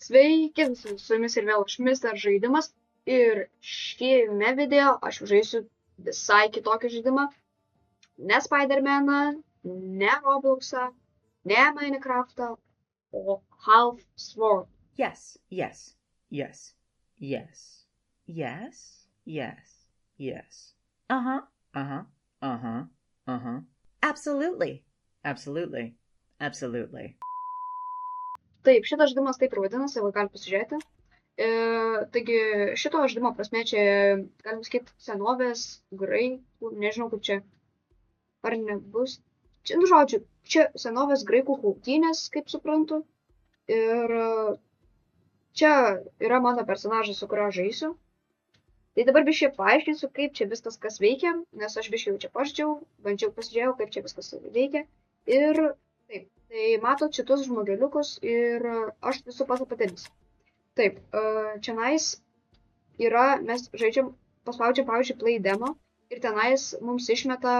Sveiki, su jumis ir vėl aš Mister Žaidimas. Ir šiame video aš žaisiu visai kitokį žaidimą. Ne Spider-Maną, ne Robloxą, ne Minecraftą, o Half Sword. Yes, yes, yes, yes, yes, yes, yes. Uh-huh, uh-huh, uh-huh, uh-huh. Absolutely, absolutely, absolutely. Taip, šitas žaidimas taip ir vadinasi, va galite pasižiūrėti. Taigi šito žaidimo prasme čia, galim sakyti, senovės graikų, nežinau kaip čia, ar nebus. Čia, nu žodžiu, čia senovės graikų kautynės, kaip suprantu. Ir čia yra mano personažas, su kurio žaisiu. Tai dabar biškai paaiškinsiu, kaip čia viskas kas veikia, nes aš biškai jau čia paždžiau, bandžiau pasižiūrėjau, kaip čia viskas veikia. Ir taip, tai matot šitus žmogeliukus ir aš visų pasapatinys. Taip, čionais yra, mes žaidžiam, paspaudžiam, pavyzdžiui, play demo ir tenais mums išmeta,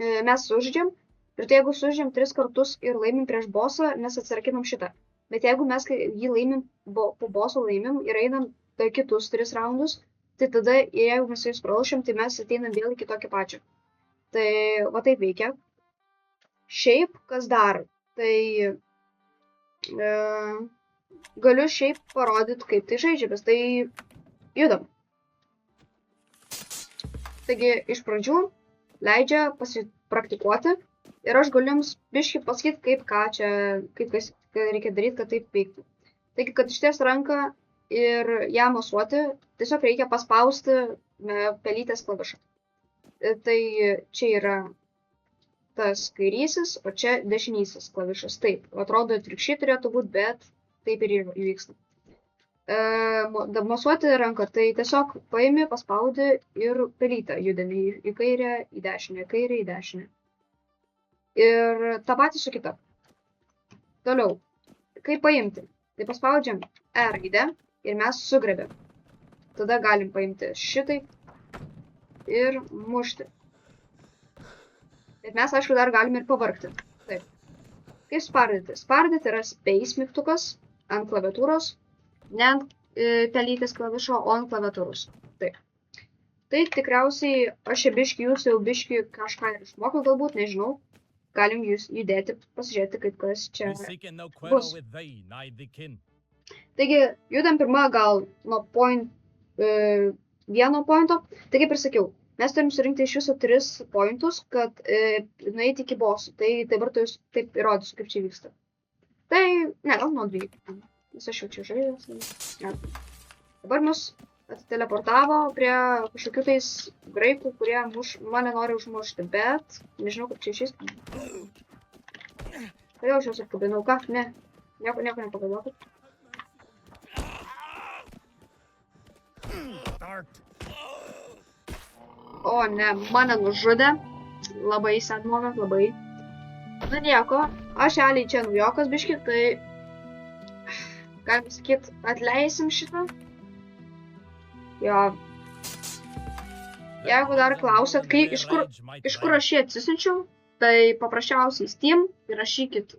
mes sužaidžiam ir tai jeigu sužaidžiam 3 kartus ir laimim prieš bossą, mes atsirakinam šitą. Bet jeigu mes jį laimim, po bosso laimim ir einam kitus 3 raundus, tai tada, jeigu mes jais pralašim, tai mes ateinam vėl iki tokio pačio. Tai va taip veikia. Šiaip, kas dar, tai galiu šiaip parodyti, kaip tai žaidžiamės, tai judam. Taigi, iš pradžių leidžia pasipraktikuoti ir aš galiu jums biškį pasakyti, kaip reikia daryti, kad taip veiktų. Taigi, kad išties ranką ir ją mosuoti, tiesiog reikia paspausti pelytės klavišą. Tai čia yra tas kairysis, o čia dešinysis klavišas. Taip, atrodo atvirkščiai turėtų būti, bet taip ir įvyksta. Mosuoti ranką, tai tiesiog paimi, paspaudi ir pelytę judami į kairę, į dešinę, kairę, į dešinę. Ir tą patį su kita. Toliau, kaip paimti? Tai paspaudžiam R raidę ir mes sugrebėm. Tada galim paimti šitaip ir mušti. Bet mes, aišku, dar galime ir pavargti. Taip. Kaip spardyti? Spardyti yra space mygtukas ant klaviatūros, ne ant pelytės klavišo, o ant klaviatūros. Taip. Tai tikriausiai aš jūs jau biškį kažką ir išmokau, galbūt, nežinau. Galim jūs judėti, pasižiūrėti, kaip kas čia bus. Taigi, judam pirmą gal nuo vieno pointo. Tai kaip ir sakiau, mes turim surinkti iš viso 3 pointus, kad nueiti iki bossų. Tai dabar tu taip įrodysiu, kaip čia vyksta. Tai, ne, gal nuo 2. Nes aš jau čia žaidęs. Dabar mus teleportavo prie kažkokių tais graikų, kurie mane nori užmušti, bet nežinau, kaip čia išeis. Kodėl aš juos apkabinau? Ką? Ne. Nieko nepagalvokit. O, ne, mane nužudė. Labai sad moment, labai. Na nieko, aš realiai čia naujokas biškį, tai galim sakyti, atleisim šitą. Jo. Jeigu dar klausėt, iš kur aš jį atsisinčiau, tai paprasčiausiai Steam įrašykit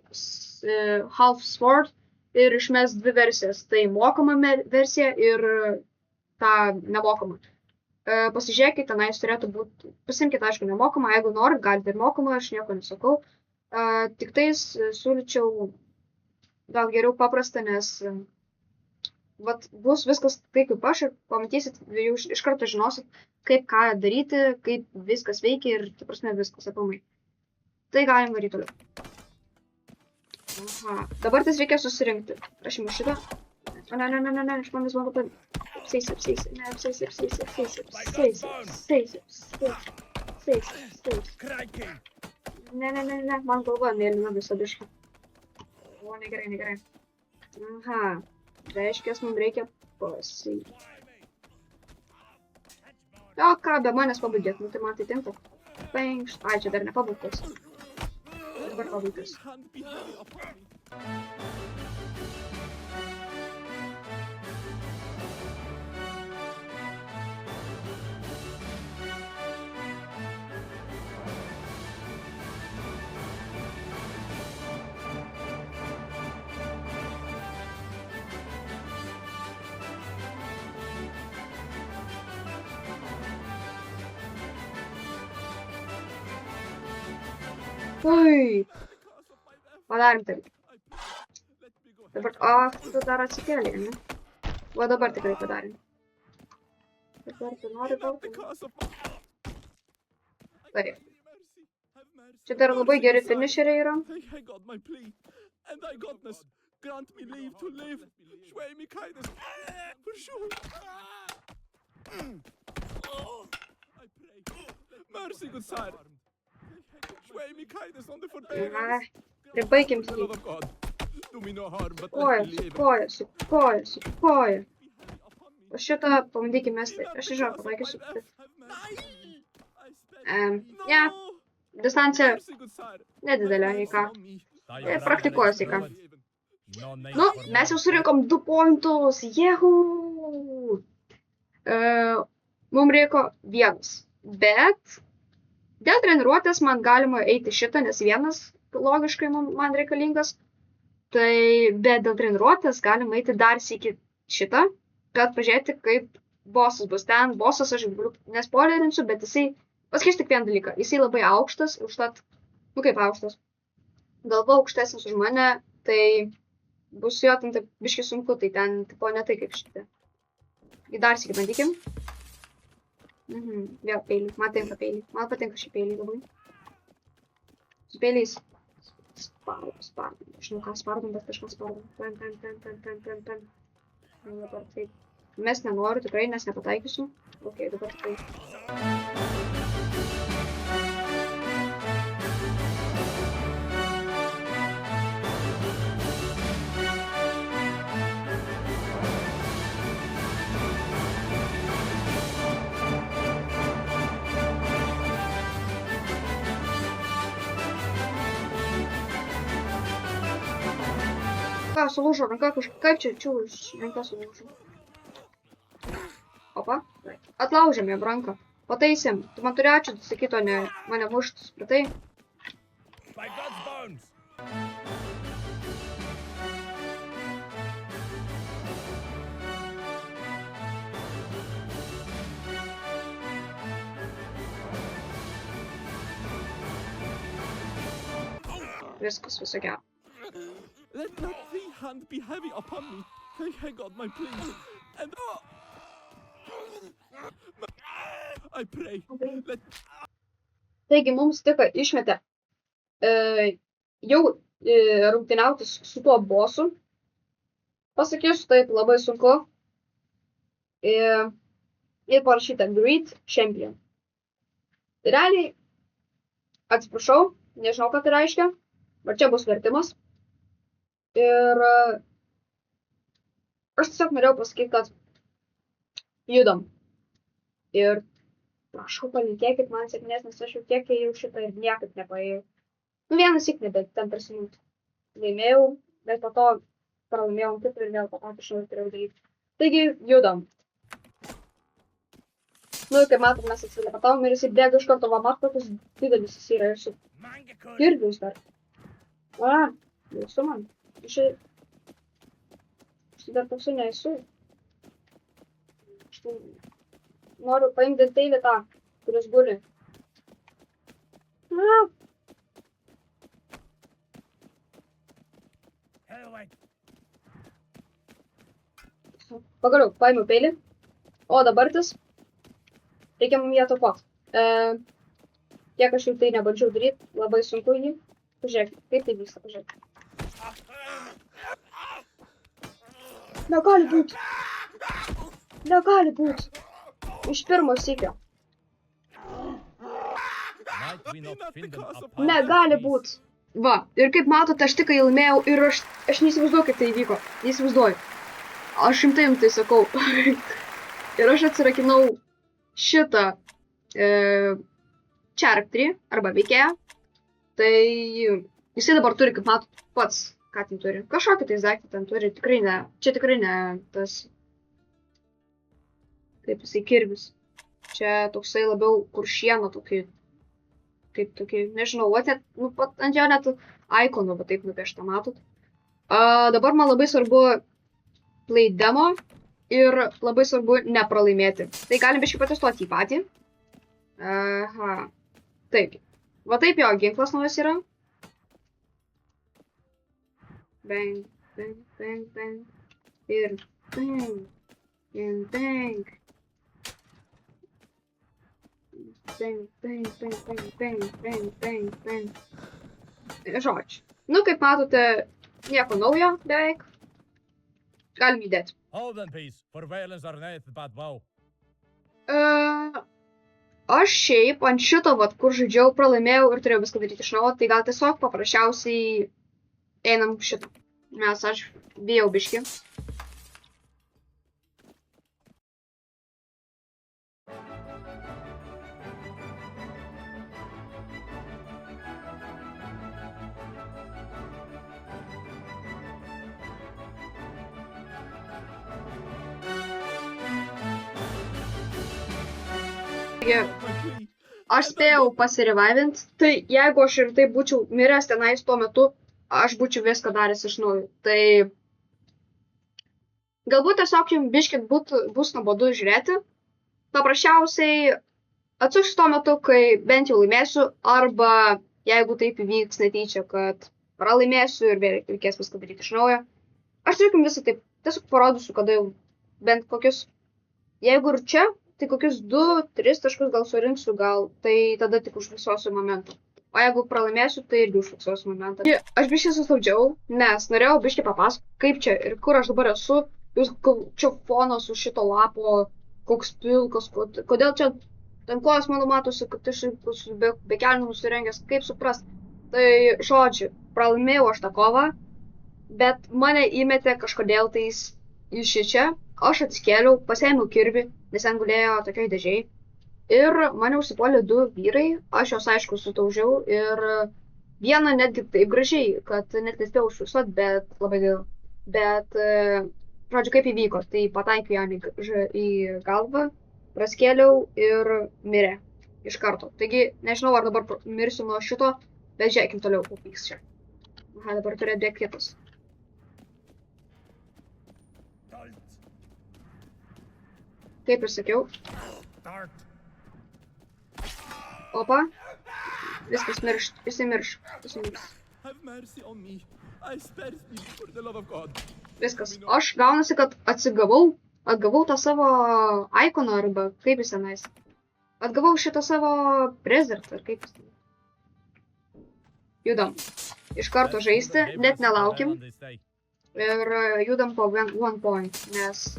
Half Sword ir išmes 2 versijas. Tai mokama versija ir tą nemokamą. Pasižiūrėkit, tenais turėtų būti, pasimkit, aišku, nemokamą, jeigu norit, galite ir mokamą, aš nieko nesakau. Tik tais siūlyčiau gal geriau paprastą, nes bus viskas taip kaip aš ir pamatysit, jūs iš karto žinosit, kaip ką daryti, kaip viskas veikia ir, ta prasme, viskas apamai. Tai galim varyti toliau. Aha, dabar tas reikia susirinkti. Aš imu šitą. Ne, aš man vis manau, Ne, man galva mėlyna visą bišką. O, negerai. Aha, reiškia, mums reikia pasiimti. O, ką, be manęs pabaigėt, nu tai man tai tinka. Penkšt, ai, čia dar nepabaigtas. Dabar pabaigtas. Ui. Padarėm taip. Dabar, tu dar atsikėlė, ne? Va dabar tikrai padarėm. Dabar tu nori gauti. Taip. Čia dar labai geri finisheriai yra. And thy godness, grant me leave to live. Sway me kindness, for sure. I pray, mercy, good sire. Sway me kindness on the forbearance. Ir baigim The love of God, do me no harm, but let koja, me su live. koja, su koja, su koja. O šitą pabandykim mesti. Aš nežinau, pataikysiu. Ne, distancija nedidelė, į ką. Praktikuojuosi, į ką. Nu, mes jau surinkom 2 pointus. Jehu! Mums reiko 1. Bet dėl treniruotės man galima eiti šitą, nes 1 logiškai man reikalingas. Tai bet dėl treniruotės galima eiti dar sykį šitą, kad pažiūrėti, kaip bosas bus ten. Bosas aš nespoilerinsiu, bet jisai, pasakysiu tik vieną dalyką, jisai labai aukštas, užtat, nu kaip aukštas, galva aukštesnis už mane, tai bus su jo ten taip biškai sunku, tai ten tipo ne tai kaip šitie. Ir dar sykį bandykim. Vėl peilį, man patinka šį peilį labai. Su peiliais spardom, žinau ką spardom, bet kažką spardom. Ten. Dabar taip. Mes nenoriu tikrai, nes nepataikysiu. Ok, dabar tikrai. Ką, sulūžo ranka kažkaip, kaip čia ranka sulūžo. Opa, atlaužėm jam ranką, pataisėm, tu man turi ačiū sakyti, o ne mane muštus, pratai? By God's bones! Viskas, viso gero. Let not thy hand be heavy upon me. Thy God, my plea. And I pray, let Taigi mums tik išmetė jau rungtyniauti su tuo bosu. Pasakysiu taip, labai sunku. Ir parašyta Great Champion. Realiai, atsiprašau, nežinau, ką tai reiškia. Va čia bus vertimas. Ir aš tiesiog norėjau pasakyti, kad judam. Ir prašau, palinkėkit man sėkmės, nes aš jau tiek ėjau šitą ir niekaip nepaėjau. Nu, vienas syk nebent ten prisiminti. Laimėjau, bet po to pralaimėjau kitą ir vėl po to iš naujo turėjau daryti. Taigi, judam. Nu, kaip matom, mes atsilepatavom ir jisai bėga iš karto, va, kokius didelis jis yra ir su kirvius dar. Nesu man. Aš dar toksai nesu. Aš noriu paimti teilį tą, kuris guli. Pagaliau, paėmiau peilį. O dabartis. Reikia mums ją taupot. Kiek aš jau tai nebandžiau daryti, labai sunku jį. Pažiūrėk, kaip tai vyksta, pažiūrėk. Negali būt. Negali būt. Iš pirmo sykio. Negali būt. Va, ir kaip matote, aš tik laimėjau ir aš neįsivaizduoju, kaip tai įvyko. Neįsivaizduoju. Aš rimtai sakau. Ir aš atsirakinau šitą charakterį arba veikėją. Tai jisai dabar turi, kaip matot, pats, ką ten turi. Kažkokį tai daiktą ten turi, tikrai ne. Čia tikrai ne tas, kaip jisai kirvis. Čia toksai labiau kur šieno tokį, kaip tokį, nežinau, net, nu, ant jo net ikonų, va taip nupiešta, matot. Dabar man labai svarbu play demo ir labai svarbu nepralaimėti. Tai galim biškai patestuoti jį patį. Taip. Va taip jo ginklas naujas yra. bang, bang, bang, bang. Ir bang, and bang. Bang, bang, bang, bang, bang, bang, bang, bang. Žodžiu. Nu, kaip matote, nieko naujo beveik. Galim judėti. Hold in peace, for violence are not bad vow. Aš šiaip ant šito, vat, kur žaidžiau, pralaimėjau ir turėjau viską daryti iš naujo, tai gal tiesiog paprasčiausiai einam šitą. Nes aš bijau biškį. Aš spėjau pasirevivint, tai jeigu aš ir taip būčiau miręs tenais tuo metu, aš būčiau viską daręs iš naujo. Tai galbūt tiesiog jums biškit bus nuobodu žiūrėti. Paprasčiausiai atsiųsiu tuo metu, kai bent jau laimėsiu, arba jeigu taip įvyks netyčia, kad pralaimėsiu ir vėl reikės viską daryti iš naujo. Aš tiesiog visą taip tiesiog parodysiu, kada jau bent kokius, jeigu ir čia, tai kokius 2-3 taškus gal surinksiu, gal tai tada tik užfiksuosiu momentą. O jeigu pralaimėsiu, tai irgi užfiksuosiu momentą. Aš biškį sustabdžiau, nes norėjau biškį papasakoti, kaip čia ir kur aš dabar esu. Jūs čia fonas už šito lapo, koks pilkas, kodėl čia ten kojas mano matosi, kad aš be kelnių nusirengęs, kaip suprast. Tai žodžiu, pralaimėjau aš tą kovą, bet mane įmetė kažkodėl tais iš čia. Aš atsikėliau, pasėmiau kirvį, nes ten gulėjo tokioj dėžiai. Ir mane užsipuolė 2 vyrai, aš jos aišku sutaužiau ir vieną netgi taip gražiai, kad net nespėjau užfiksuoti, bet labai gaila. Bet, žodžiu, kaip įvyko, tai pataikiau jam į galvą, praskėliau ir mirė iš karto. Taigi, nežinau, ar dabar mirsiu nuo šito, bet žiūrėkim toliau, kaip vyks čia. Aha, dabar turėjo bėgti kitas. Kaip ir sakiau. Opa. Viskas mirš. Jisai mirš. Viskas. Aš gaunasi, kad atgavau tą savo ikoną arba kaip jis tenais. Atgavau šitą savo prezert ar kaip jis tenais. Judam. Iš karto žaisti, net nelaukim. Ir judam po 1 point, nes...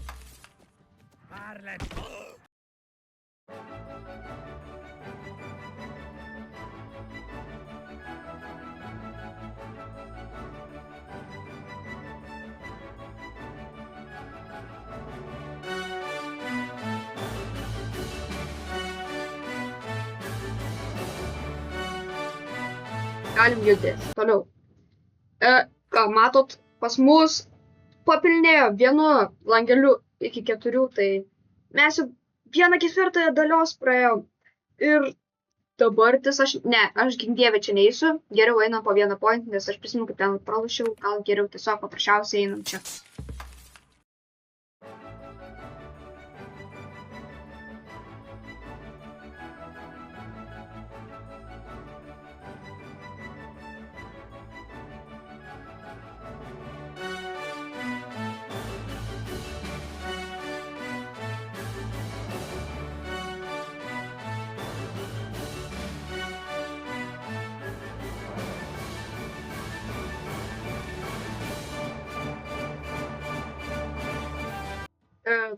Galim judėti. Toliau. Ką matot, pas mus papilnėjo vienu langeliu iki 4, tai mes jau 1/4 dalios praėjom. Ir dabartis aš gink dieve čia neįsiu, geriau einam po 1 point, nes aš prisimenu, kad ten pralašiau, gal geriau tiesiog paprasčiausiai einam čia.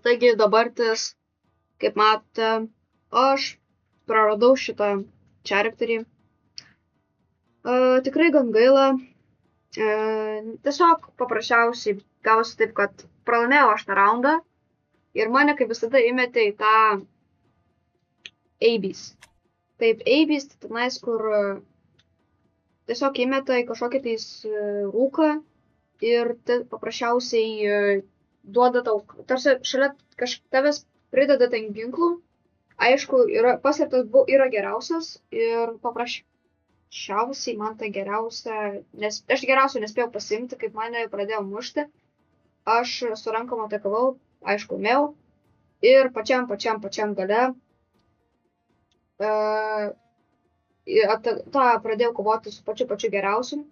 Taigi dabartis, kaip matote, aš praradau šitą charakterį. Tikrai gan gaila. Tiesiog paprasčiausiai gavosi taip, kad pralaimėjau aš tą raundą ir mane kaip visada įmetė į tą Abyss. Taip, Abyss, tai tenais, kur tiesiog įmeta į kažkokį tais rūką ir paprasčiausiai duoda tau, tarsi šalia tavęs prideda ten ginklų. Aišku, paslėptas yra geriausias ir paprasčiausiai man tai geriausia, nes aš geriausiai nespėjau pasiimti, kaip mane pradėjo mušti. Aš su rankom atakavau, aišku, mėjau ir pačiam gale tą pradėjau kovoti su pačiu geriausiu.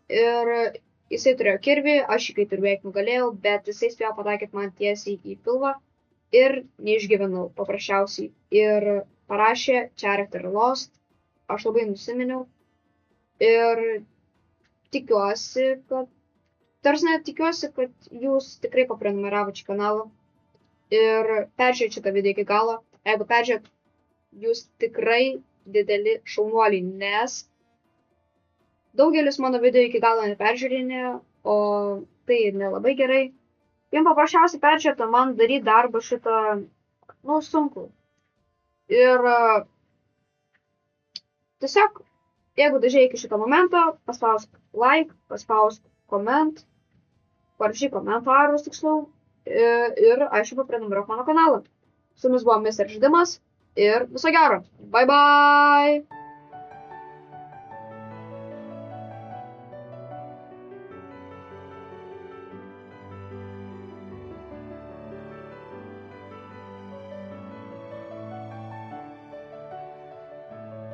Ir Jisai turėjo kirvį, aš jį kaip ir beveik nugalėjau, bet jisai spėjo pataikyti man tiesiai į pilvą ir neišgyvenau paprasčiausiai. Ir parašė Character Lost, aš labai nusiminiau ir tikiuosi, kad jūs tikrai paprenumeravote šį kanalą ir peržiūrėjote šitą video iki galo. Jeigu peržiūrėt, jūs tikrai dideli šaunuoliai, nes daugelis mano video iki galo neperžiūrinėjo, o tai nelabai gerai. Jums paprasčiausiai peržiūrėti, man daryti darbą šitą, sunku. Ir tiesiog, jeigu dažiai iki šito momento, paspausk like, paspausk koment, parašyk komentarus tiksliau ir aišku paprenumeruok mano kanalą. Su jumis buvo Mr. Žaidimas ir viso gero. Bye bye!